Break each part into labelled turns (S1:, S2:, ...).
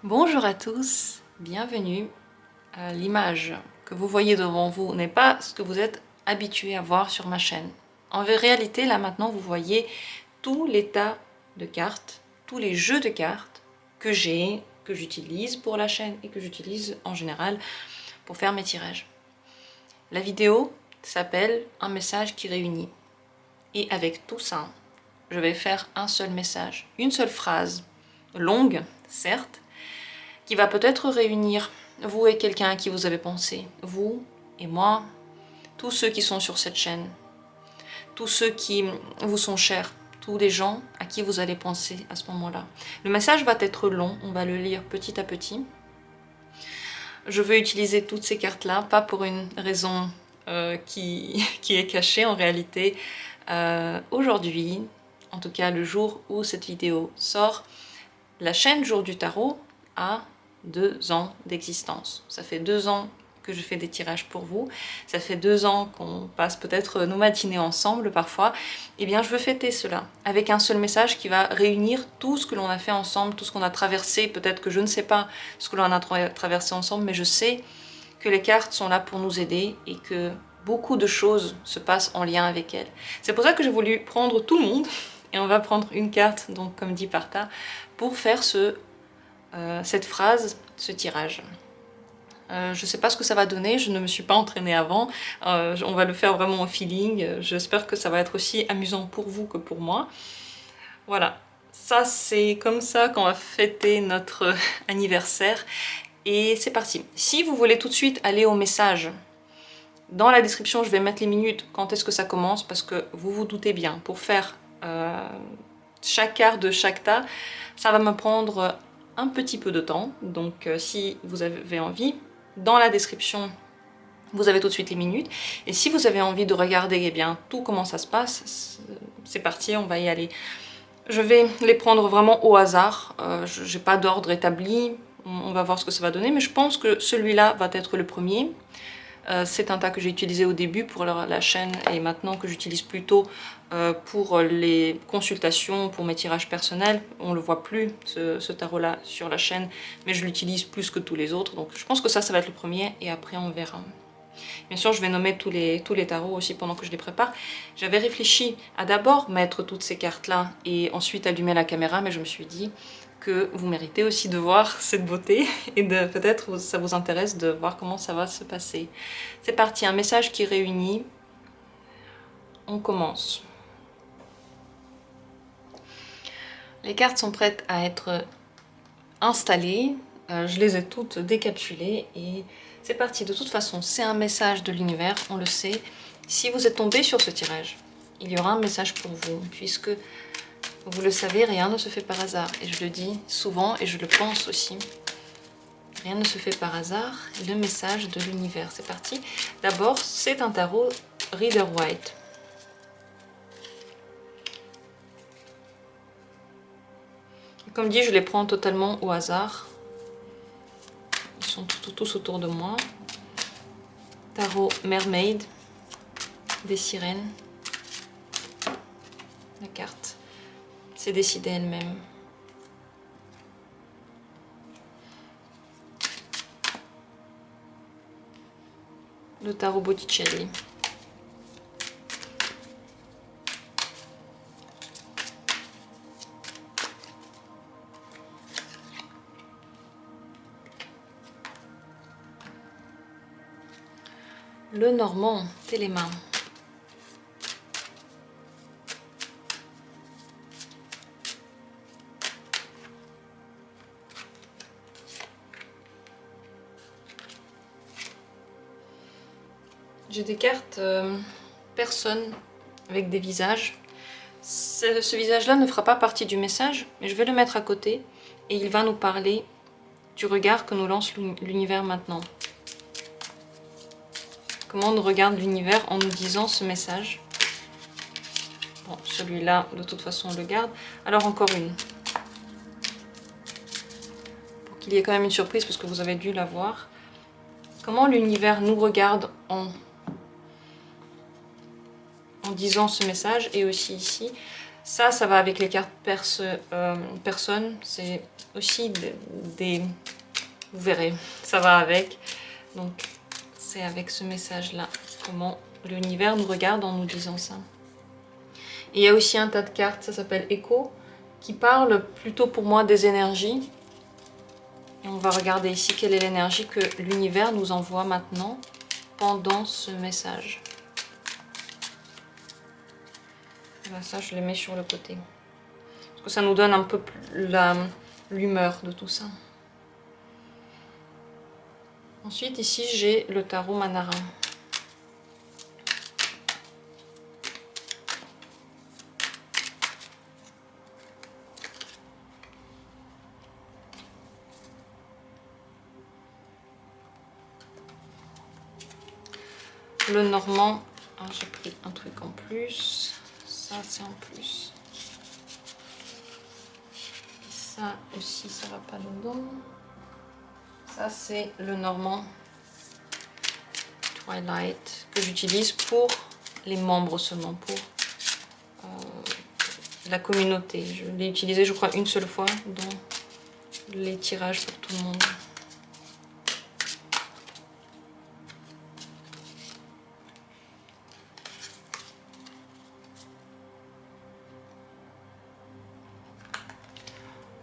S1: Bonjour à tous, bienvenue. L'image que vous voyez devant vous n'est pas ce que vous êtes habitué à voir sur ma chaîne. En réalité, là maintenant, vous voyez tout l'état de cartes, tous les jeux de cartes que j'ai, que j'utilise pour la chaîne et que j'utilise en général pour faire mes tirages. La vidéo s'appelle « Un message qui réunit ». Et avec tout ça, je vais faire un seul message, une seule phrase, longue, certes, qui va peut-être réunir vous et quelqu'un à qui vous avez pensé, vous et moi, tous ceux qui sont sur cette chaîne, tous ceux qui vous sont chers, tous les gens à qui vous allez penser à ce moment-là. Le message va être long, on va le lire petit à petit. Je veux utiliser toutes ces cartes-là, pas pour une raison qui est cachée en réalité. Aujourd'hui, en tout cas le jour où cette vidéo sort, la chaîne Jour du Tarot a 2 ans d'existence. Ça fait 2 ans que je fais des tirages pour vous. Ça fait 2 ans qu'on passe peut-être nos matinées ensemble parfois. Eh bien, je veux fêter cela avec un seul message qui va réunir tout ce que l'on a fait ensemble, tout ce qu'on a traversé. Peut-être que je ne sais pas ce que l'on a traversé ensemble, mais je sais que les cartes sont là pour nous aider et que beaucoup de choses se passent en lien avec elles. C'est pour ça que j'ai voulu prendre tout le monde, et on va prendre une carte, donc comme dit Partha, pour faire cette phrase, ce tirage. Je ne sais pas ce que ça va donner, je ne me suis pas entraînée avant, on va le faire vraiment au feeling, j'espère que ça va être aussi amusant pour vous que pour moi. Voilà, ça c'est comme ça qu'on va fêter notre anniversaire, et c'est parti. Si vous voulez tout de suite aller au message, dans la description je vais mettre les minutes quand est-ce que ça commence, parce que vous vous doutez bien, pour faire chaque carte de chaque tas, ça va me prendre un petit peu de temps, donc si vous avez envie, dans la description, vous avez tout de suite les minutes, et si vous avez envie de regarder eh bien, tout comment ça se passe, c'est parti, on va y aller. Je vais les prendre vraiment au hasard, je n'ai pas d'ordre établi, on va voir ce que ça va donner, mais je pense que celui-là va être le premier. C'est un tas que j'ai utilisé au début pour la chaîne et maintenant que j'utilise plutôt pour les consultations, pour mes tirages personnels. On ne le voit plus, ce tarot-là, sur la chaîne, mais je l'utilise plus que tous les autres. Donc je pense que ça va être le premier et après on verra. Bien sûr, je vais nommer tous les tarots aussi pendant que je les prépare. J'avais réfléchi à d'abord mettre toutes ces cartes-là et ensuite allumer la caméra, mais je me suis dit que vous méritez aussi de voir cette beauté et peut-être ça vous intéresse de voir comment ça va se passer. C'est parti, un message qui réunit. On commence. Les cartes sont prêtes à être installées. Je les ai toutes décapsulées et c'est parti. De toute façon, c'est un message de l'univers, on le sait. Si vous êtes tombé sur ce tirage, il y aura un message pour vous, puisque vous le savez, rien ne se fait par hasard. Et je le dis souvent et je le pense aussi. Rien ne se fait par hasard. Le message de l'univers, c'est parti. D'abord, c'est un tarot Rider-Waite. Comme dit, je les prends totalement au hasard. Ils sont tous autour de moi. Tarot Mermaid, des sirènes. La carte s'est décidée elle-même. Le tarot Botticelli. Le Normand Téléma. J'ai des cartes personnes avec des visages. Ce visage-là ne fera pas partie du message, mais je vais le mettre à côté et il va nous parler du regard que nous lance l'univers maintenant. Comment on regarde l'univers en nous disant ce message. Bon, celui-là, de toute façon, on le garde. Alors encore une. Pour qu'il y ait quand même une surprise, parce que vous avez dû la voir. Comment l'univers nous regarde en disant ce message, et aussi ici. Ça va avec les cartes personnes. C'est aussi vous verrez, ça va avec. Donc, c'est avec ce message-là, comment l'univers nous regarde en nous disant ça. Et il y a aussi un tas de cartes, ça s'appelle Echo, qui parle plutôt pour moi des énergies. Et on va regarder ici quelle est l'énergie que l'univers nous envoie maintenant pendant ce message. Là, ça, je les mets sur le côté. Parce que ça nous donne un peu l'humeur de tout ça. Ensuite, ici, j'ai le tarot Mandarin. Le normand, j'ai pris un truc en plus. Ça, c'est en plus. Et ça aussi, ça va pas dedans. Ça, c'est le normand Twilight que j'utilise pour les membres seulement, pour la communauté. Je l'ai utilisé, je crois, une seule fois dans les tirages pour tout le monde.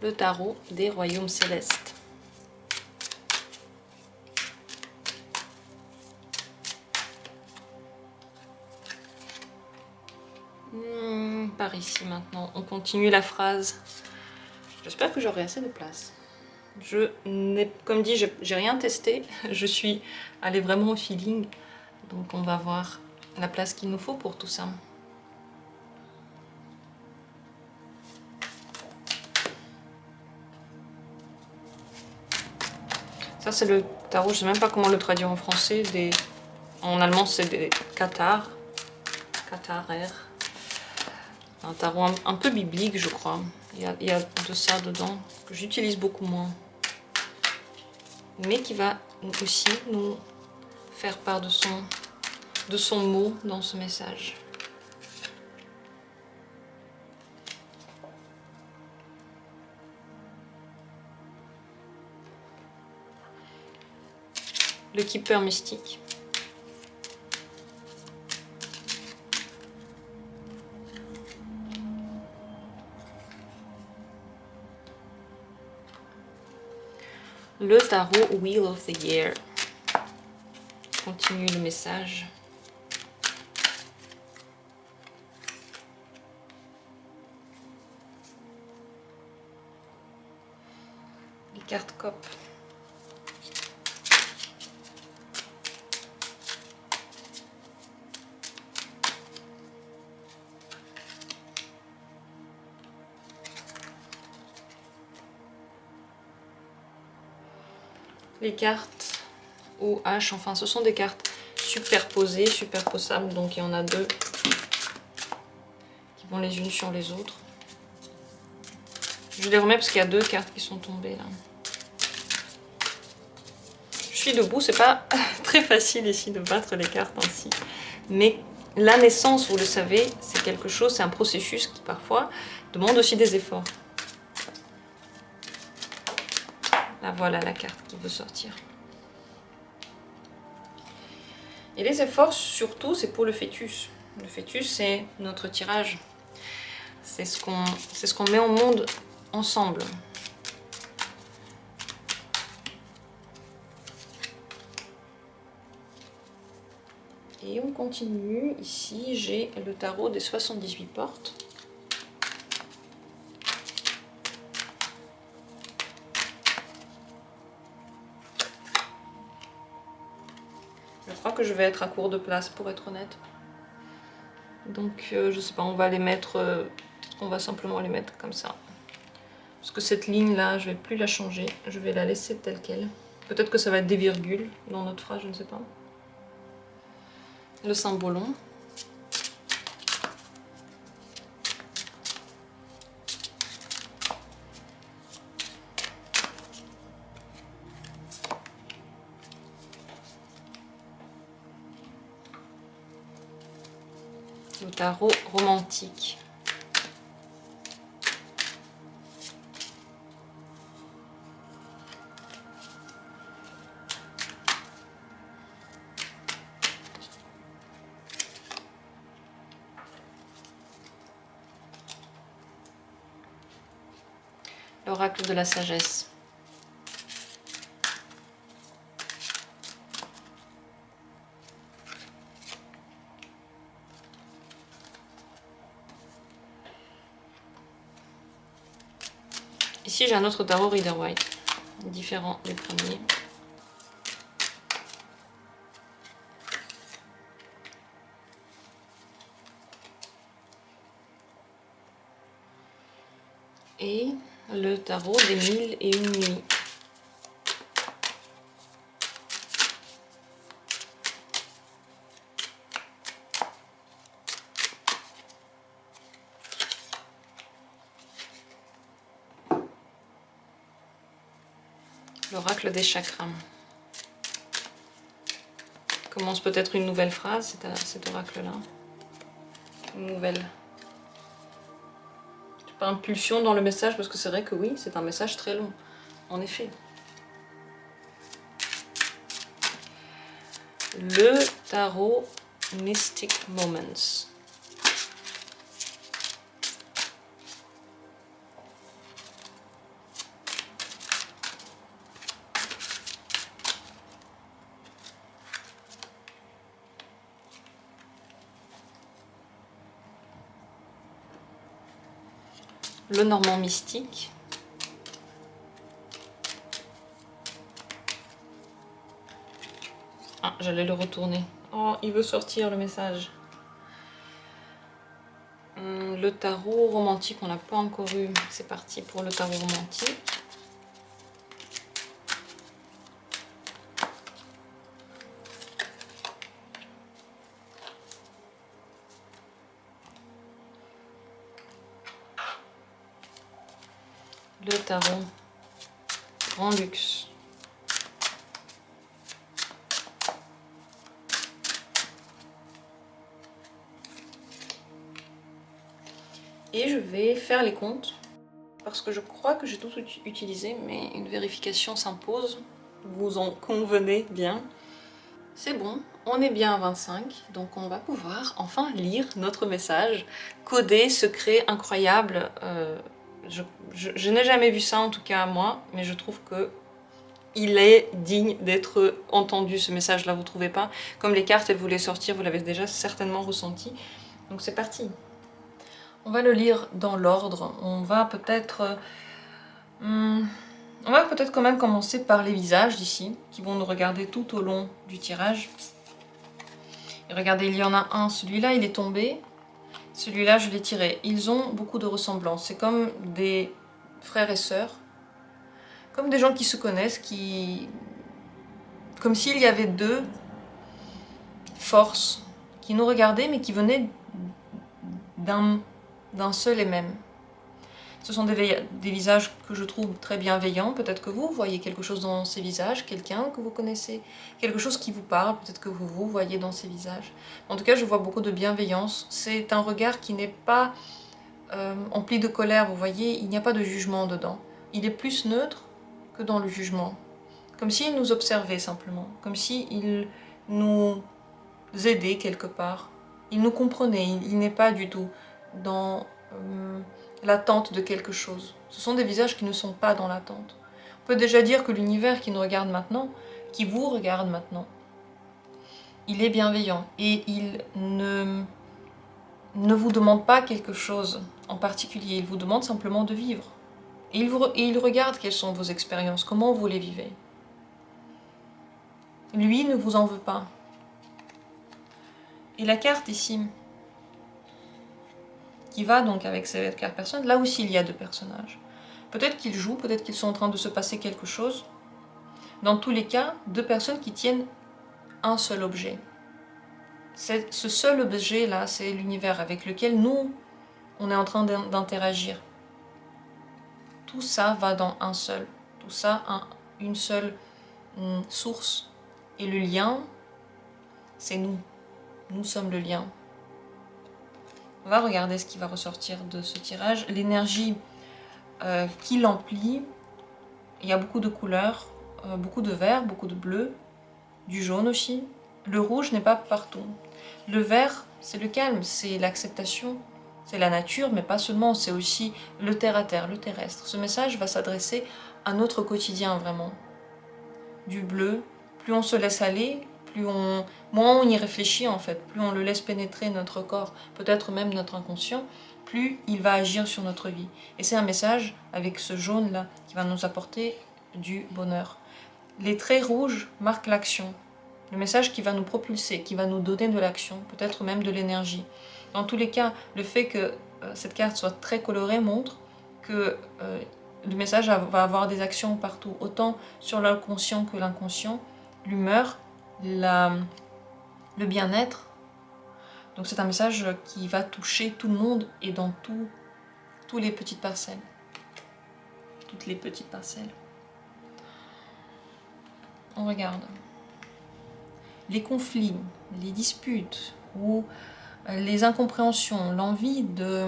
S1: Le tarot des royaumes célestes. Par ici maintenant, on continue la phrase. J'espère que j'aurai assez de place. Je n'ai, comme dit, j'ai rien testé. Je suis allée vraiment au feeling. Donc on va voir la place qu'il nous faut pour tout ça. Ça c'est le tarot, je sais même pas comment le traduire en français. En allemand c'est des cathares. Catharer. Un tarot un peu biblique je crois. Il y a de ça dedans que j'utilise beaucoup moins. Mais qui va aussi nous faire part de son mot dans ce message. Le keeper mystique. Le tarot Wheel of the Year. Continue le message. Les cartes COP. Les cartes OH, enfin ce sont des cartes superposées, superposables, donc il y en a deux qui vont les unes sur les autres. Je les remets parce qu'il y a deux cartes qui sont tombées là. Je suis debout, c'est pas très facile ici de battre les cartes ainsi, mais la naissance, vous le savez, c'est quelque chose, c'est un processus qui parfois demande aussi des efforts. Là voilà la carte qui veut sortir. Et les efforts, surtout, c'est pour le fœtus. Le fœtus, c'est notre tirage. C'est ce qu'on met au monde ensemble. Et on continue. Ici, j'ai le tarot des 78 portes. Je crois que je vais être à court de place, pour être honnête. Donc, je sais pas, on va les mettre... on va simplement les mettre comme ça. Parce que cette ligne-là, je vais plus la changer. Je vais la laisser telle qu'elle. Peut-être que ça va être des virgules dans notre phrase, je ne sais pas. Le symbolon. Le tarot romantique. l'oracle de la sagesse. Ici, j'ai un autre tarot Rider-Waite, différent des premiers. Et le tarot des 1001 nuits. L'oracle des chakras. Commence peut-être une nouvelle phrase, cet oracle-là. Une nouvelle. Pas impulsion dans le message, parce que c'est vrai que oui, c'est un message très long, en effet. Le tarot Mystic Moments. Le Normand mystique. Ah, j'allais le retourner. Oh, il veut sortir le message. Le tarot romantique, on n'a pas encore eu. C'est parti pour le tarot romantique. Le tarot Grand Luxe. Et je vais faire les comptes, parce que je crois que j'ai tout utilisé, mais une vérification s'impose. Vous en convenez bien. C'est bon, on est bien à 25, donc on va pouvoir enfin lire notre message. Codé, secret, incroyable. Je n'ai jamais vu ça en tout cas moi, mais je trouve que il est digne d'être entendu, ce message-là, vous trouvez pas? Comme les cartes, elles voulaient sortir, vous l'avez déjà certainement ressenti. Donc c'est parti. On va le lire dans l'ordre. On va peut-être quand même commencer par les visages d'ici, qui vont nous regarder tout au long du tirage. Et regardez, il y en a un, celui-là il est tombé, celui-là je l'ai tiré. Ils ont beaucoup de ressemblances, c'est comme des frères et sœurs, comme des gens qui se connaissent, comme s'il y avait deux forces qui nous regardaient mais qui venaient d'un seul et même. Ce sont des visages que je trouve très bienveillants. Peut-être que vous voyez quelque chose dans ces visages, quelqu'un que vous connaissez, quelque chose qui vous parle, peut-être que vous voyez dans ces visages. En tout cas, je vois beaucoup de bienveillance. C'est un regard qui n'est pas empli de colère, vous voyez, il n'y a pas de jugement dedans. Il est plus neutre que dans le jugement. Comme s'il nous observait simplement, comme s'il nous aidait quelque part. Il nous comprenait, il n'est pas du tout dans l'attente de quelque chose. Ce sont des visages qui ne sont pas dans l'attente. On peut déjà dire que l'univers qui nous regarde maintenant, qui vous regarde maintenant, il est bienveillant et il ne vous demande pas quelque chose en particulier, il vous demande simplement de vivre. Et il regarde quelles sont vos expériences, comment vous les vivez. Lui ne vous en veut pas. Et la carte ici, qui va donc avec cette carte personne, là aussi il y a deux personnages. Peut-être qu'ils jouent, peut-être qu'ils sont en train de se passer quelque chose. Dans tous les cas, deux personnes qui tiennent un seul objet. Ce seul objet-là, c'est l'univers avec lequel nous, on est en train d'interagir. Tout ça va dans un seul. Tout ça a une seule source. Et le lien, c'est nous. Nous sommes le lien. On va regarder ce qui va ressortir de ce tirage. L'énergie qui l'emplit, il y a beaucoup de couleurs, beaucoup de vert, beaucoup de bleu, du jaune aussi. Le rouge n'est pas partout. Le vert, c'est le calme, c'est l'acceptation, c'est la nature, mais pas seulement, c'est aussi le terre-à-terre, le terrestre. Ce message va s'adresser à notre quotidien, vraiment. Du bleu, plus on se laisse aller, moins on y réfléchit en fait, plus on le laisse pénétrer notre corps, peut-être même notre inconscient, plus il va agir sur notre vie. Et c'est un message avec ce jaune là qui va nous apporter du bonheur. Les traits rouges marquent l'action, le message qui va nous propulser, qui va nous donner de l'action, peut-être même de l'énergie. Dans tous les cas, le fait que cette carte soit très colorée montre que le message va avoir des actions partout, autant sur le conscient que l'inconscient, l'humeur, le bien-être. Donc c'est un message qui va toucher tout le monde et dans toutes les petites parcelles. Toutes les petites parcelles. On regarde. Les conflits, les disputes ou les incompréhensions, l'envie de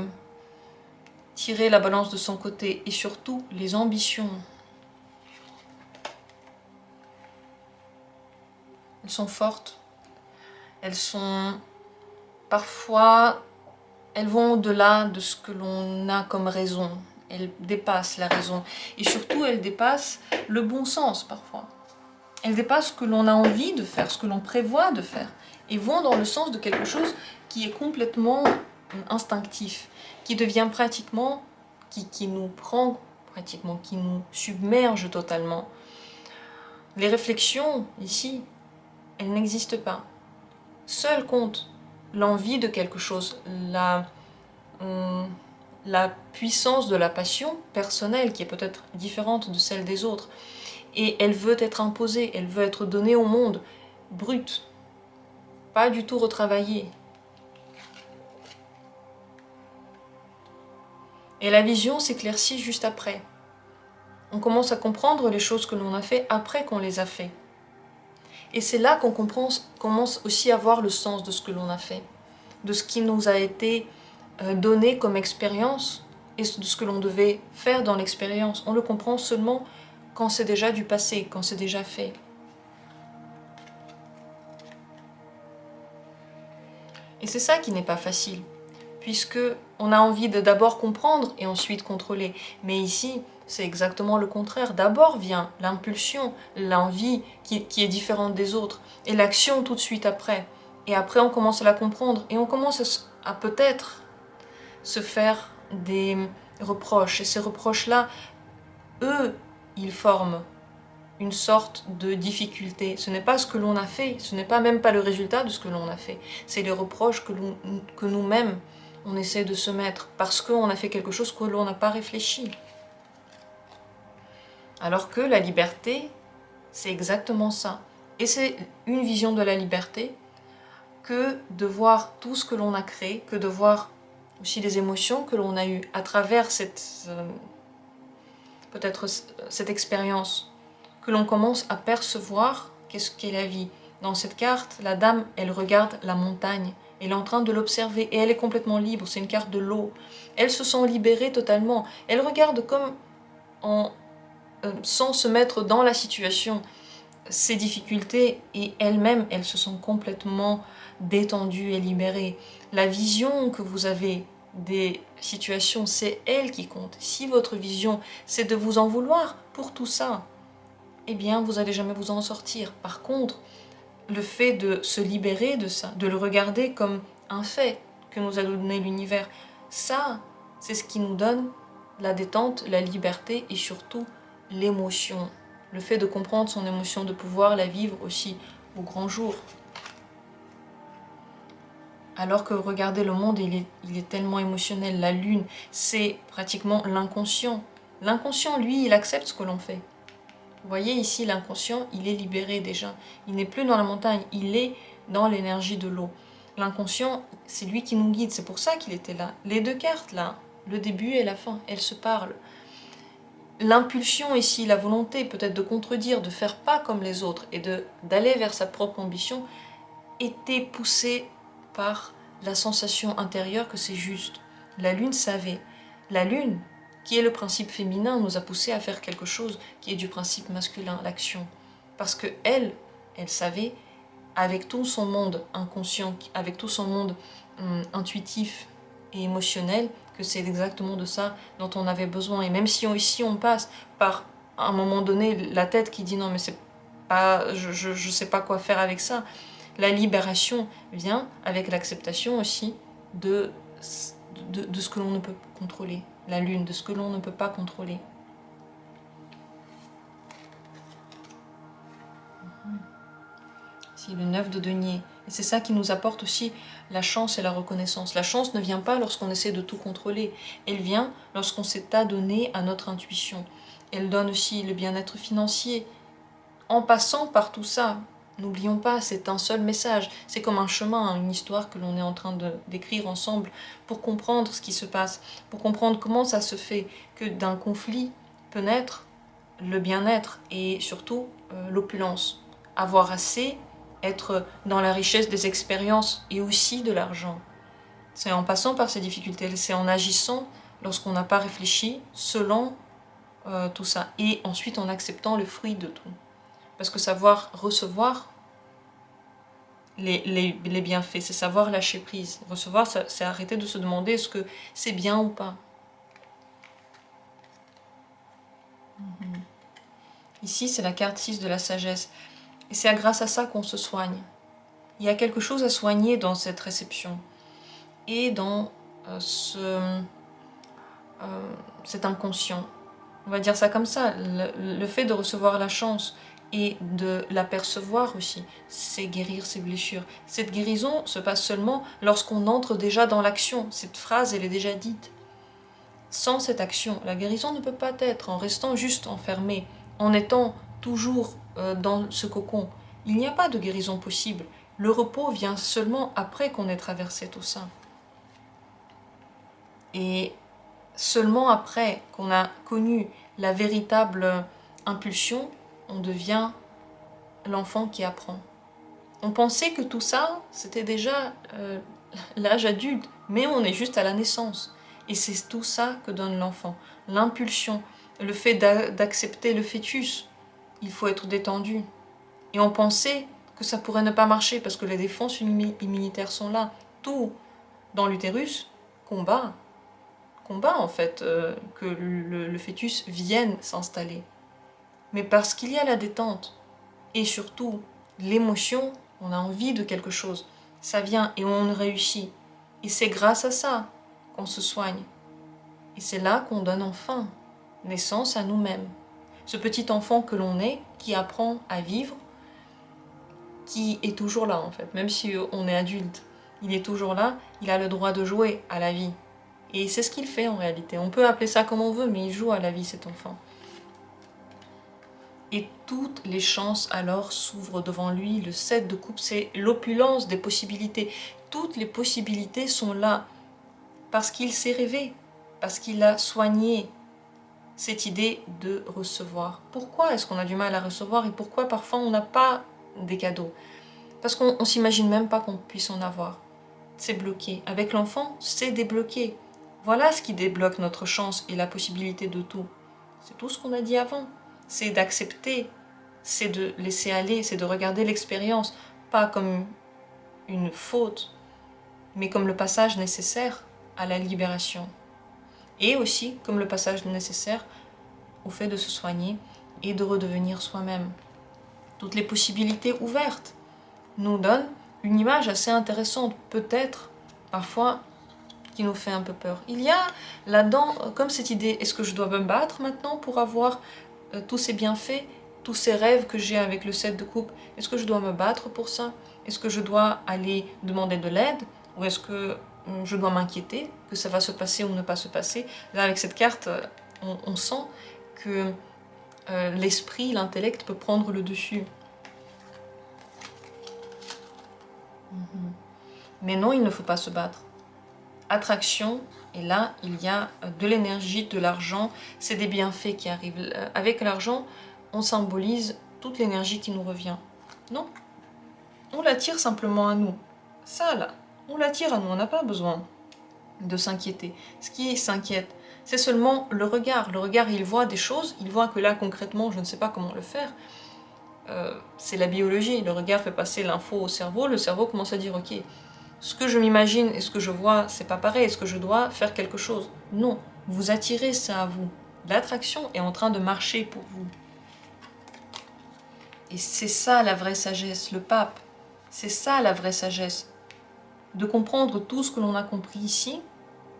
S1: tirer la balance de son côté et surtout les ambitions. Elles sont fortes, elles sont parfois, elles vont au-delà de ce que l'on a comme raison, elles dépassent la raison et surtout elles dépassent le bon sens parfois. Elles dépassent ce que l'on a envie de faire, ce que l'on prévoit de faire et vont dans le sens de quelque chose qui est complètement instinctif, qui devient pratiquement, qui nous prend pratiquement, qui nous submerge totalement. Les réflexions, ici, elles n'existent pas. Seul compte l'envie de quelque chose, la puissance de la passion personnelle qui est peut-être différente de celle des autres. Et elle veut être imposée, elle veut être donnée au monde, brute, pas du tout retravaillée. Et la vision s'éclaircit juste après. On commence à comprendre les choses que l'on a fait après qu'on les a fait. Et c'est là qu'on commence aussi à voir le sens de ce que l'on a fait, de ce qui nous a été donné comme expérience et de ce que l'on devait faire dans l'expérience. On le comprend seulement quand c'est déjà du passé, quand c'est déjà fait. Et c'est ça qui n'est pas facile, puisque on a envie de d'abord comprendre et ensuite contrôler. Mais ici, c'est exactement le contraire. D'abord vient l'impulsion, l'envie qui est différente des autres, et l'action tout de suite après. Et après, on commence à la comprendre, et on commence à peut-être se faire des reproches. Et ces reproches-là, eux, ils forment une sorte de difficulté. Ce n'est pas ce que l'on a fait, ce n'est pas même pas le résultat de ce que l'on a fait. C'est les reproches que nous-mêmes, on essaie de se mettre parce qu'on a fait quelque chose que l'on n'a pas réfléchi. Alors que la liberté, c'est exactement ça. Et c'est une vision de la liberté que de voir tout ce que l'on a créé, que de voir aussi les émotions que l'on a eues à travers peut-être cette expérience, que l'on commence à percevoir qu'est-ce qu'est la vie. Dans cette carte, la dame, elle regarde la montagne, elle est en train de l'observer et elle est complètement libre, c'est une carte de l'eau. Elle se sent libérée totalement, elle regarde comme sans se mettre dans la situation, ses difficultés, et elle-même, elle se sent complètement détendue et libérée. La vision que vous avez des situations, c'est elle qui compte. Si votre vision, c'est de vous en vouloir pour tout ça, eh bien, vous n'allez jamais vous en sortir. Par contre, le fait de se libérer de ça, de le regarder comme un fait que nous a donné l'univers, ça, c'est ce qui nous donne la détente, la liberté et surtout l'émotion. Le fait de comprendre son émotion, de pouvoir la vivre aussi au grand jour. Alors que regardez le monde, il est tellement émotionnel. La lune, c'est pratiquement l'inconscient. L'inconscient, lui, il accepte ce que l'on fait. Vous voyez ici, l'inconscient, il est libéré déjà. Il n'est plus dans la montagne, il est dans l'énergie de l'eau. L'inconscient, c'est lui qui nous guide, c'est pour ça qu'il était là. Les deux cartes, là, le début et la fin, elles se parlent. L'impulsion ici, la volonté peut-être de contredire, de faire pas comme les autres et d'aller vers sa propre ambition, était poussée par la sensation intérieure que c'est juste. La lune savait. La lune, qui est le principe féminin, nous a poussé à faire quelque chose qui est du principe masculin, l'action. Parce que elle savait, avec tout son monde inconscient, avec tout son monde intuitif, et émotionnel, que c'est exactement de ça dont on avait besoin. Et même si ici on passe par, à un moment donné, la tête qui dit non mais c'est pas, je sais pas quoi faire avec ça, la libération vient avec l'acceptation aussi de ce que l'on ne peut contrôler, la lune, de ce que l'on ne peut pas contrôler. Ici, le 9 de denier. Et c'est ça qui nous apporte aussi la chance et la reconnaissance. La chance ne vient pas lorsqu'on essaie de tout contrôler. Elle vient lorsqu'on s'est adonné à notre intuition. Elle donne aussi le bien-être financier. En passant par tout ça, n'oublions pas, c'est un seul message. C'est comme un chemin, une histoire que l'on est en train d'écrire ensemble pour comprendre ce qui se passe, pour comprendre comment ça se fait que d'un conflit peut naître le bien-être et surtout l'opulence. Avoir assez, être dans la richesse des expériences et aussi de l'argent. C'est en passant par ces difficultés, c'est en agissant lorsqu'on n'a pas réfléchi selon tout ça et ensuite en acceptant le fruit de tout. Parce que savoir recevoir les bienfaits, c'est savoir lâcher prise. Recevoir, c'est arrêter de se demander est-ce que c'est bien ou pas. Ici, c'est la carte 6 de la sagesse. Et c'est grâce à ça qu'on se soigne. Il y a quelque chose à soigner dans cette réception. Et dans cet inconscient. On va dire ça comme ça. Le fait de recevoir la chance et de l'apercevoir aussi, c'est guérir ses blessures. Cette guérison se passe seulement lorsqu'on entre déjà dans l'action. Cette phrase, elle est déjà dite. Sans cette action, la guérison ne peut pas être en restant juste enfermé, en étant toujours dans ce cocon. Il n'y a pas de guérison possible. Le repos vient seulement après qu'on ait traversé tout ça. Et seulement après qu'on a connu la véritable impulsion, on devient l'enfant qui apprend. On pensait que tout ça, c'était déjà l'âge adulte, mais on est juste à la naissance. Et c'est tout ça que donne l'enfant. L'impulsion, le fait d'accepter le fœtus. Il faut être détendu. Et on pensait que ça pourrait ne pas marcher parce que les défenses immunitaires sont là. Tout dans l'utérus combat en fait que le fœtus vienne s'installer. Mais parce qu'il y a la détente et surtout l'émotion, on a envie de quelque chose, ça vient et on réussit. Et c'est grâce à ça qu'on se soigne. Et c'est là qu'on donne enfin naissance à nous-mêmes. Ce petit enfant que l'on est, qui apprend à vivre, qui est toujours là en fait, même si on est adulte, il est toujours là, il a le droit de jouer à la vie. Et c'est ce qu'il fait en réalité. On peut appeler ça comme on veut, mais il joue à la vie cet enfant. Et toutes les chances alors s'ouvrent devant lui. Le 7 de coupe, c'est l'opulence des possibilités. Toutes les possibilités sont là parce qu'il s'est rêvé, parce qu'il a soigné cette idée de recevoir. Pourquoi est-ce qu'on a du mal à recevoir et pourquoi parfois on n'a pas des cadeaux? Parce qu'on ne s'imagine même pas qu'on puisse en avoir. C'est bloqué. Avec l'enfant, c'est débloqué. Voilà ce qui débloque notre chance et la possibilité de tout. C'est tout ce qu'on a dit avant. C'est d'accepter, c'est de laisser aller, c'est de regarder l'expérience, pas comme une faute, mais comme le passage nécessaire à la libération. Et aussi comme le passage nécessaire au fait de se soigner et de redevenir soi-même. Toutes les possibilités ouvertes nous donnent une image assez intéressante, peut-être parfois qui nous fait un peu peur. Il y a là-dedans comme cette idée, est-ce que je dois me battre maintenant pour avoir tous ces bienfaits, tous ces rêves que j'ai avec le 7 de coupe? Est-ce que je dois me battre pour ça? Est-ce que je dois aller demander de l'aide? Ou est-ce que je dois m'inquiéter que ça va se passer ou ne pas se passer? Là, avec cette carte, on sent que l'esprit, l'intellect peut prendre le dessus. Mais non, il ne faut pas se battre. Attraction, et là, il y a de l'énergie, de l'argent, c'est des bienfaits qui arrivent. Avec l'argent, on symbolise toute l'énergie qui nous revient. Non, on l'attire simplement à nous. Ça, là, on l'attire à nous, on n'a pas besoin de s'inquiéter. Ce qui s'inquiète, c'est seulement le regard. Le regard, il voit des choses, il voit que là, concrètement, je ne sais pas comment le faire. C'est la biologie, le regard fait passer l'info au cerveau, le cerveau commence à dire « Ok, ce que je m'imagine et ce que je vois, c'est pas pareil. Est-ce que je dois faire quelque chose? Non, vous attirez ça à vous. L'attraction est en train de marcher pour vous. Et c'est ça la vraie sagesse, le pape. C'est ça la vraie sagesse. De comprendre tout ce que l'on a compris ici,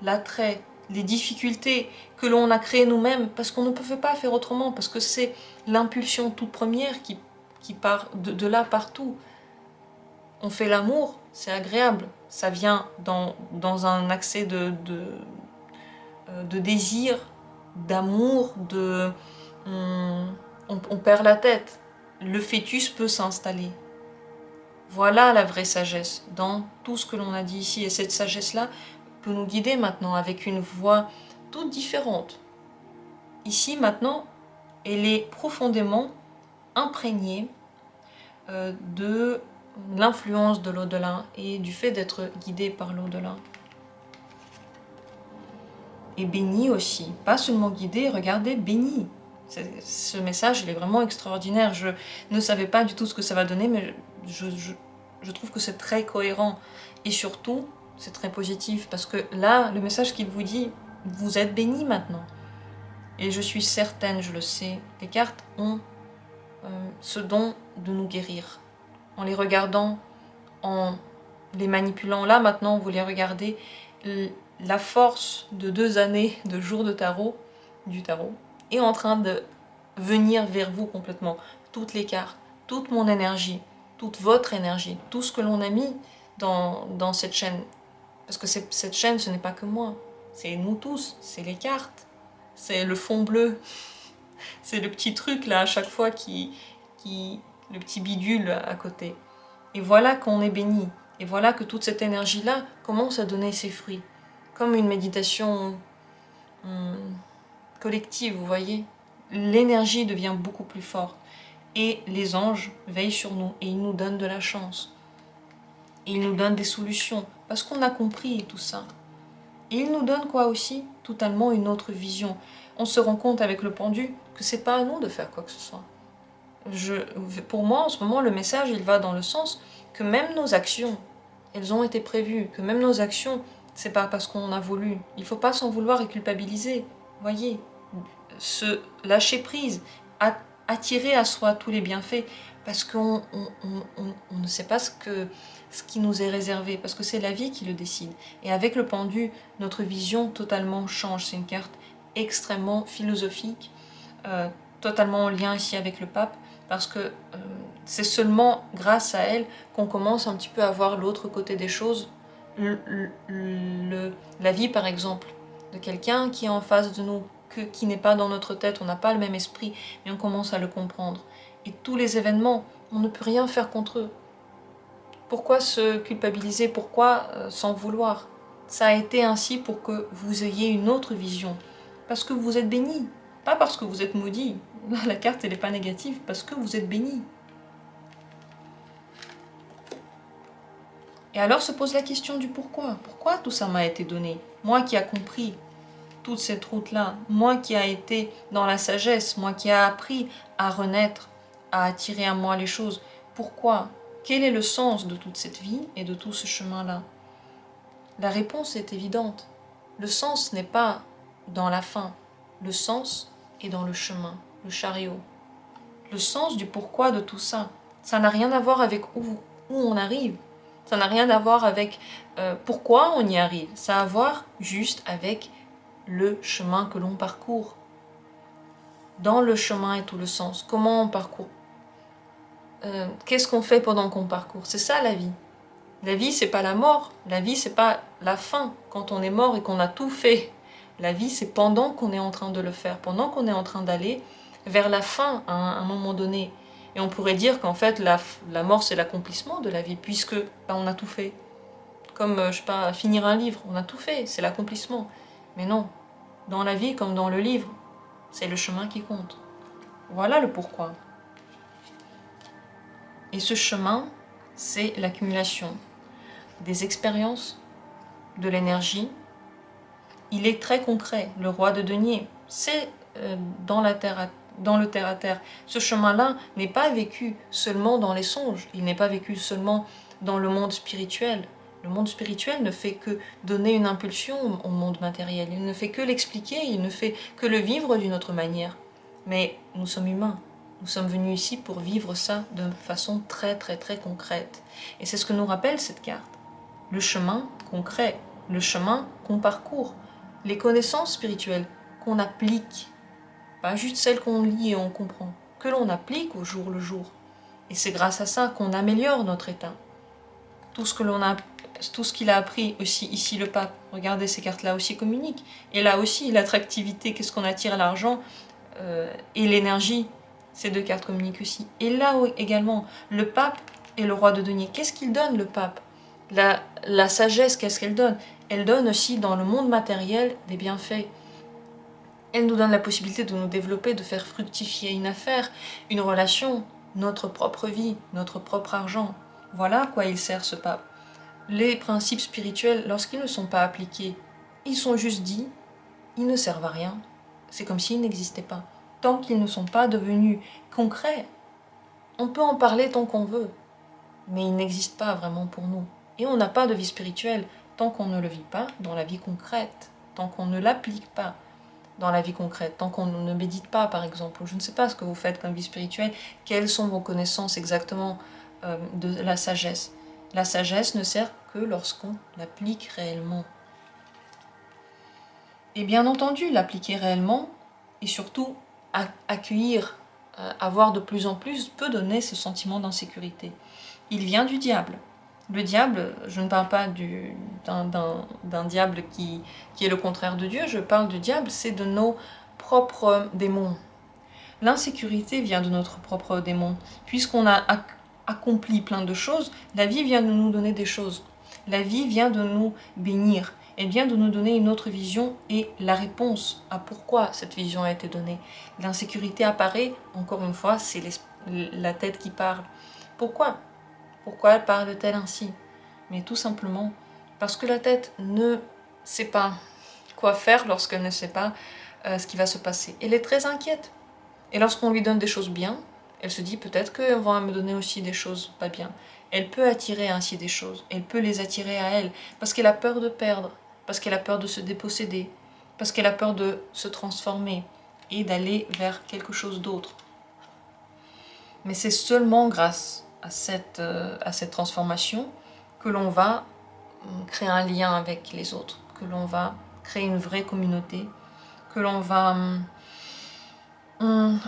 S1: l'attrait, les difficultés que l'on a créées nous-mêmes, parce qu'on ne pouvait pas faire autrement, parce que c'est l'impulsion toute première qui part de là partout. On fait l'amour, c'est agréable, ça vient dans un accès de désir, d'amour, on perd la tête. Le fœtus peut s'installer. Voilà la vraie sagesse dans tout ce que l'on a dit ici. Et cette sagesse-là peut nous guider maintenant avec une voix toute différente. Ici, maintenant, elle est profondément imprégnée de l'influence de l'au-delà et du fait d'être guidée par l'au-delà. Et bénie aussi, pas seulement guidée, regardez, bénie. Ce message, il est vraiment extraordinaire. Je ne savais pas du tout ce que ça va donner, mais je trouve que c'est très cohérent. Et surtout, c'est très positif, parce que là, le message qu'il vous dit, vous êtes béni maintenant. Et je suis certaine, je le sais, les cartes ont ce don de nous guérir. En les regardant, en les manipulant, là maintenant, vous les regardez, la force de 2 années de jours de tarot, du tarot, est en train de venir vers vous complètement. Toutes les cartes, toute mon énergie, toute votre énergie, tout ce que l'on a mis dans cette chaîne. Parce que cette chaîne, ce n'est pas que moi, c'est nous tous, c'est les cartes, c'est le fond bleu, c'est le petit truc là à chaque fois le petit bidule à côté. Et voilà qu'on est béni. Et voilà que toute cette énergie-là commence à donner ses fruits. Comme une méditation collective, vous voyez. L'énergie devient beaucoup plus forte. Et les anges veillent sur nous et ils nous donnent de la chance. Et ils nous donnent des solutions. Parce qu'on a compris tout ça. Et ils nous donnent quoi aussi? Totalement une autre vision. On se rend compte avec le pendu que c'est pas à nous de faire quoi que ce soit. Pour moi, en ce moment, le message, il va dans le sens que même nos actions, elles ont été prévues, que même nos actions, c'est pas parce qu'on a voulu. Il faut pas s'en vouloir et culpabiliser. Voyez, se lâcher prise, attirer à soi tous les bienfaits, parce qu'on ne sait pas ce qui nous est réservé, parce que c'est la vie qui le décide. Et avec le pendu, notre vision totalement change. C'est une carte extrêmement philosophique, totalement en lien ici avec le pape, parce que c'est seulement grâce à elle qu'on commence un petit peu à voir l'autre côté des choses. La vie, par exemple, de quelqu'un qui est en face de nous, qui n'est pas dans notre tête, on n'a pas le même esprit, mais on commence à le comprendre. Et tous les événements, on ne peut rien faire contre eux. Pourquoi se culpabiliser? Pourquoi s'en vouloir? Ça a été ainsi pour que vous ayez une autre vision. Parce que vous êtes béni, pas parce que vous êtes maudit. La carte, elle n'est pas négative, parce que vous êtes béni. Et alors se pose la question du pourquoi. Pourquoi tout ça m'a été donné? Moi qui a compris toute cette route-là, moi qui a été dans la sagesse, moi qui a appris à renaître, à attirer à moi les choses. Pourquoi? Quel est le sens de toute cette vie et de tout ce chemin-là? La réponse est évidente. Le sens n'est pas dans la fin. Le sens est dans le chemin, le chariot. Le sens du pourquoi de tout ça, ça n'a rien à voir avec où on arrive. Ça n'a rien à voir avec pourquoi on y arrive. Ça a à voir juste avec le chemin que l'on parcourt. Dans le chemin est tout le sens. Comment on parcourt? Qu'est-ce qu'on fait pendant qu'on parcourt? C'est ça la vie. La vie, c'est pas la mort. La vie, c'est pas la fin, quand on est mort et qu'on a tout fait. La vie, c'est pendant qu'on est en train de le faire, pendant qu'on est en train d'aller vers la fin à un moment donné. Et on pourrait dire qu'en fait, la mort, c'est l'accomplissement de la vie, puisque on a tout fait. Comme, je sais pas, finir un livre, on a tout fait, c'est l'accomplissement. Mais non, dans la vie comme dans le livre, c'est le chemin qui compte. Voilà le pourquoi. Et ce chemin, c'est l'accumulation des expériences, de l'énergie. Il est très concret. Le roi de denier, c'est dans le terre-à-terre. Ce chemin-là n'est pas vécu seulement dans les songes, il n'est pas vécu seulement dans le monde spirituel, Le monde spirituel ne fait que donner une impulsion au monde matériel. Il ne fait que l'expliquer, il ne fait que le vivre d'une autre manière. Mais nous sommes humains. Nous sommes venus ici pour vivre ça de façon très très très concrète. Et c'est ce que nous rappelle cette carte. Le chemin concret, le chemin qu'on parcourt, les connaissances spirituelles qu'on applique, pas juste celles qu'on lit et on comprend, que l'on applique au jour le jour. Et c'est grâce à ça qu'on améliore notre état. Tout ce qu'il a appris aussi ici le pape, regardez ces cartes là aussi communiquent. Et là aussi l'attractivité, qu'est-ce qu'on attire, l'argent et l'énergie, ces deux cartes communiquent aussi. Et là également, le pape et le roi de denier, qu'est-ce qu'il donne le pape? La sagesse, qu'est-ce qu'elle donne? Elle donne aussi dans le monde matériel des bienfaits. Elle nous donne la possibilité de nous développer, de faire fructifier une affaire, une relation, notre propre vie, notre propre argent. Voilà à quoi il sert ce pape. Les principes spirituels, lorsqu'ils ne sont pas appliqués, ils sont juste dits, ils ne servent à rien. C'est comme s'ils n'existaient pas. Tant qu'ils ne sont pas devenus concrets, on peut en parler tant qu'on veut, mais ils n'existent pas vraiment pour nous. Et on n'a pas de vie spirituelle tant qu'on ne le vit pas dans la vie concrète, tant qu'on ne l'applique pas dans la vie concrète, tant qu'on ne médite pas par exemple. Je ne sais pas ce que vous faites comme vie spirituelle, quelles sont vos connaissances exactement de la sagesse. La sagesse ne sert que lorsqu'on l'applique réellement. Et bien entendu, l'appliquer réellement et surtout accueillir, avoir de plus en plus peut donner ce sentiment d'insécurité. Il vient du diable. Le diable, je ne parle pas d'un diable qui est le contraire de Dieu, je parle du diable, c'est de nos propres démons. L'insécurité vient de notre propre démon. Puisqu'on a accompli plein de choses, la vie vient de nous donner des choses. La vie vient de nous bénir. Elle vient de nous donner une autre vision et la réponse à pourquoi cette vision a été donnée. L'insécurité apparaît, encore une fois, c'est la tête qui parle. Pourquoi ? Pourquoi parle-t-elle ainsi? Mais tout simplement parce que la tête ne sait pas quoi faire lorsqu'elle ne sait pas ce qui va se passer. Elle est très inquiète. Et lorsqu'on lui donne des choses bien, elle se dit peut-être qu'elle va me donner aussi des choses pas bien. Elle peut attirer ainsi des choses. Elle peut les attirer à elle parce qu'elle a peur de perdre, parce qu'elle a peur de se déposséder, parce qu'elle a peur de se transformer et d'aller vers quelque chose d'autre. Mais c'est seulement grâce à cette transformation que l'on va créer un lien avec les autres, que l'on va créer une vraie communauté, que l'on va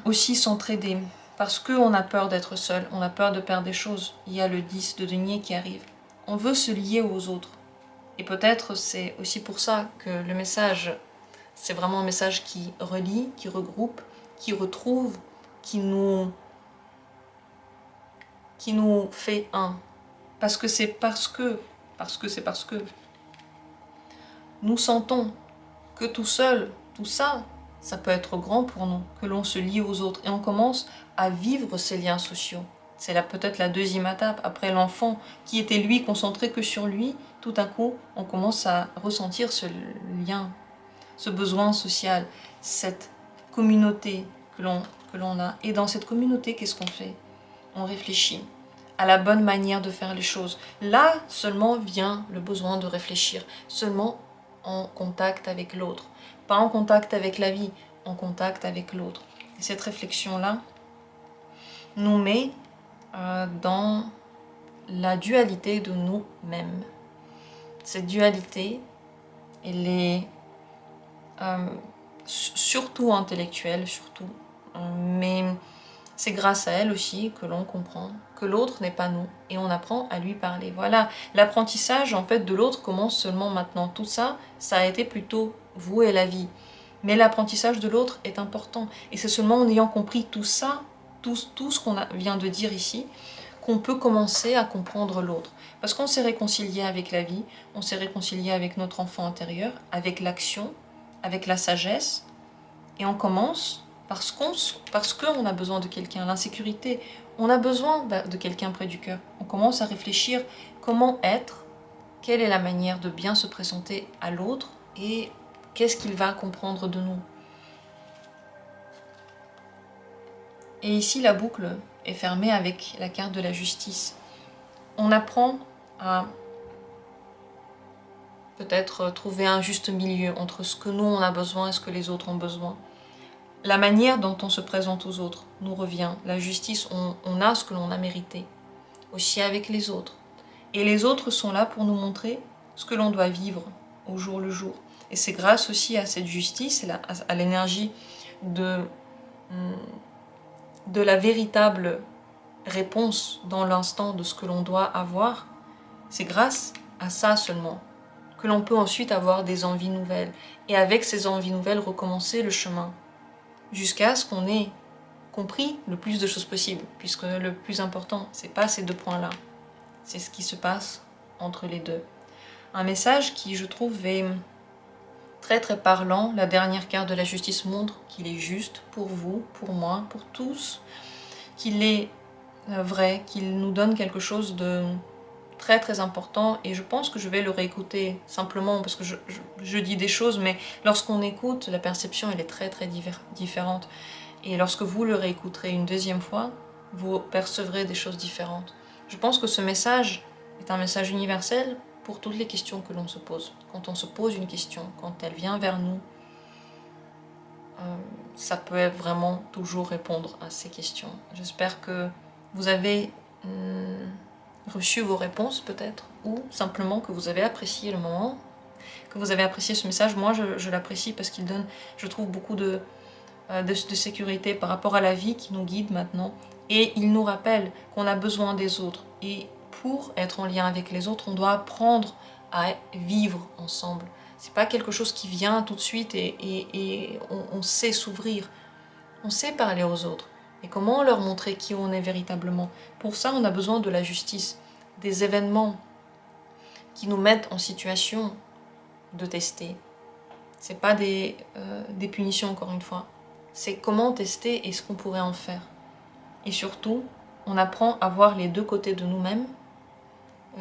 S1: aussi s'entraider, parce qu'on a peur d'être seul, on a peur de perdre des choses. Il y a le 10 de denier qui arrive. On veut se lier aux autres. Et peut-être c'est aussi pour ça que le message, c'est vraiment un message qui relie, qui regroupe, qui retrouve, qui nous fait un. Parce que nous sentons que tout seul, tout ça, ça peut être grand pour nous, que l'on se lie aux autres. Et on commence à vivre ces liens sociaux. C'est là peut-être la deuxième étape. Après l'enfant qui était lui concentré que sur lui, tout à coup, on commence à ressentir ce lien, ce besoin social, cette communauté que l'on a. Et dans cette communauté, qu'est-ce qu'on fait? On réfléchit à la bonne manière de faire les choses. Là seulement vient le besoin de réfléchir, seulement en contact avec l'autre. Pas en contact avec la vie, en contact avec l'autre. Et cette réflexion-là nous met dans la dualité de nous-mêmes. Cette dualité, elle est surtout intellectuelle, mais c'est grâce à elle aussi que l'on comprend que l'autre n'est pas nous et on apprend à lui parler. Voilà, l'apprentissage en fait de l'autre commence seulement maintenant. Tout ça, ça a été plutôt vous et la vie. Mais l'apprentissage de l'autre est important et c'est seulement en ayant compris tout ça, tout ce qu'on vient de dire ici, qu'on peut commencer à comprendre l'autre. Parce qu'on s'est réconcilié avec la vie, on s'est réconcilié avec notre enfant intérieur, avec l'action, avec la sagesse, et on commence parce qu'on a besoin de quelqu'un, l'insécurité, on a besoin de quelqu'un près du cœur. On commence à réfléchir comment être, quelle est la manière de bien se présenter à l'autre et qu'est-ce qu'il va comprendre de nous. Et ici, la boucle est fermée avec la carte de la justice. On apprend à peut-être trouver un juste milieu entre ce que nous on a besoin et ce que les autres ont besoin. La manière dont on se présente aux autres nous revient. La justice, on a ce que l'on a mérité, aussi avec les autres. Et les autres sont là pour nous montrer ce que l'on doit vivre au jour le jour. Et c'est grâce aussi à cette justice, à l'énergie de la véritable réponse dans l'instant de ce que l'on doit avoir, c'est grâce à ça seulement que l'on peut ensuite avoir des envies nouvelles. Et avec ces envies nouvelles, recommencer le chemin jusqu'à ce qu'on ait compris le plus de choses possible, puisque le plus important, c'est pas ces deux points-là, c'est ce qui se passe entre les deux. Un message qui, je trouve, est très très parlant. La dernière carte de la justice montre qu'il est juste pour vous, pour moi, pour tous, qu'il est vrai, qu'il nous donne quelque chose de très très important, et je pense que je vais le réécouter simplement parce que je dis des choses, mais lorsqu'on écoute, la perception elle est très très différente, et lorsque vous le réécouterez une deuxième fois, vous percevrez des choses différentes. Je pense que ce message est un message universel pour toutes les questions que l'on se pose. Quand on se pose une question, quand elle vient vers nous, ça peut vraiment toujours répondre à ces questions. J'espère que vous avez reçu vos réponses peut-être, ou simplement que vous avez apprécié le moment, que vous avez apprécié ce message. Moi je l'apprécie parce qu'il donne, je trouve, beaucoup de sécurité par rapport à la vie qui nous guide maintenant, et il nous rappelle qu'on a besoin des autres, et pour être en lien avec les autres, on doit apprendre à vivre ensemble. C'est pas quelque chose qui vient tout de suite et on sait s'ouvrir, on sait parler aux autres. Et comment leur montrer qui on est véritablement? Pour ça, on a besoin de la justice, des événements qui nous mettent en situation de tester. C'est pas des punitions, encore une fois. C'est comment tester et ce qu'on pourrait en faire. Et surtout, on apprend à voir les deux côtés de nous-mêmes,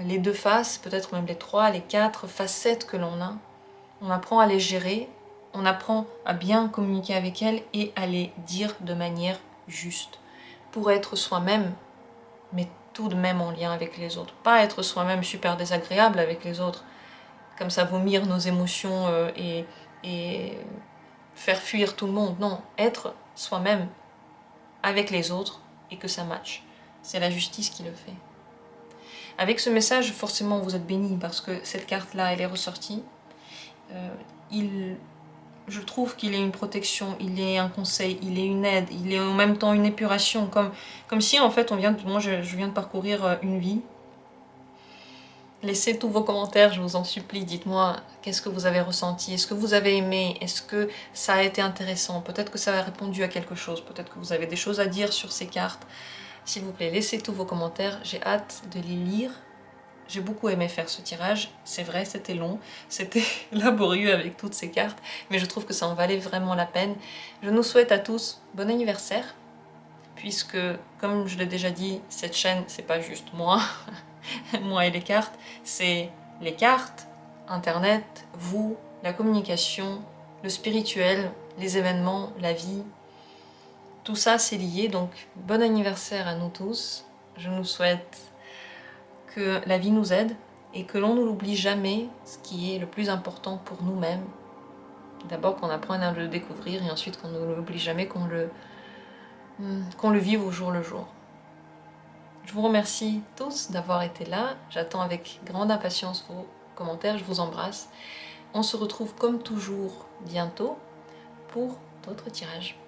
S1: les deux faces, peut-être même les 3, les 4 facettes que l'on a. On apprend à les gérer, on apprend à bien communiquer avec elles et à les dire de manière juste, pour être soi-même, mais tout de même en lien avec les autres. Pas être soi-même super désagréable avec les autres, comme ça vomir nos émotions et faire fuir tout le monde. Non, être soi-même avec les autres et que ça matche. C'est la justice qui le fait. Avec ce message, forcément, vous êtes bénis parce que cette carte-là, elle est ressortie. Je trouve qu'il est une protection, il est un conseil, il est une aide, il est en même temps une épuration, comme si en fait moi je viens de parcourir une vie. Laissez tous vos commentaires, je vous en supplie, dites-moi qu'est-ce que vous avez ressenti, est-ce que vous avez aimé, est-ce que ça a été intéressant, peut-être que ça a répondu à quelque chose, peut-être que vous avez des choses à dire sur ces cartes. S'il vous plaît, laissez tous vos commentaires, j'ai hâte de les lire. J'ai beaucoup aimé faire ce tirage, c'est vrai, c'était long, c'était laborieux avec toutes ces cartes, mais je trouve que ça en valait vraiment la peine. Je nous souhaite à tous bon anniversaire, puisque, comme je l'ai déjà dit, cette chaîne, c'est pas juste moi, moi et les cartes, c'est les cartes, Internet, vous, la communication, le spirituel, les événements, la vie. Tout ça, c'est lié, donc bon anniversaire à nous tous. Je nous souhaite que la vie nous aide et que l'on ne l'oublie jamais, ce qui est le plus important pour nous-mêmes. D'abord qu'on apprenne à le découvrir et ensuite qu'on ne l'oublie jamais, qu'on le vive au jour le jour. Je vous remercie tous d'avoir été là, j'attends avec grande impatience vos commentaires, je vous embrasse. On se retrouve comme toujours bientôt pour d'autres tirages.